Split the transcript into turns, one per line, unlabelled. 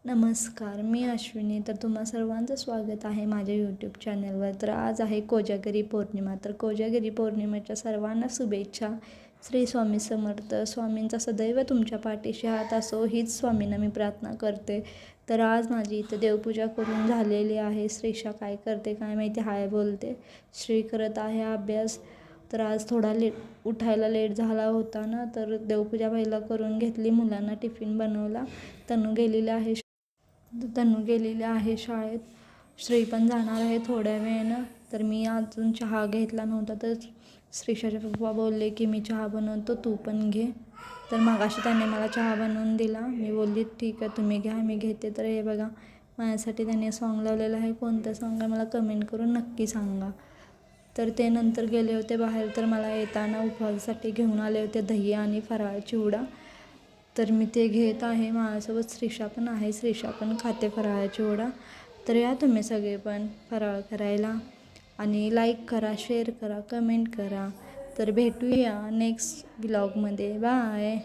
नमस्कार, मी अश्विनी. तर तुम्हा सर्वांचं स्वागत आहे माझ्या यूट्यूब चॅनलवर. तर आज आहे कोजागिरी पौर्णिमा. तर कोजागिरी पौर्णिमेच्या सर्वांना शुभेच्छा. श्री स्वामी समर्थ. स्वामींचा सदैव तुमच्या पाठीशी हात असो हीच स्वामींना मी प्रार्थना करते. तर आज माझी इथं देवपूजा करून झालेली आहे. श्रीषा काय करते काय माहिती, हाय बोलते. श्री करत आहे अभ्यास. तर आज थोडा उठायला लेट झाला होता ना, तर देवपूजा पहिला करून घेतली. मुलांना टिफिन बनवला. तनू गेलेली आहे शाळेत. श्री पण जाणार आहे थोड्या वेळानं. तर मी अजून चहा घेतला नव्हता, तर श्रीषाचे पप्पा बोलले की मी चहा बनवतो, तू पण घे. तर मगाशी त्याने मला चहा बनवून दिला. मी बोलली ठीक आहे तुम्ही घ्या, मी घेते. तर हे बघा, माझ्यासाठी त्याने सॉन्ग लावलेलं आहे. कोणतं सॉन्ग आहे मला कमेंट करून नक्की सांगा. तर ते नंतर गेले होते बाहेर. तर मला येताना उपवासासाठी घेऊन आले होते दही आणि फराळ चिवडा. तर मी ते घेत आहे. माझ्यासोबत श्रीषा पण आहे. श्रीषा पण खाते फराळ चिवडा. तर या तुम्ही सगळे पण फराळ करायला आणि लाईक करा, शेअर करा, कमेंट करा. तर भेटूया नेक्स्ट व्लॉगमध्ये. बाय.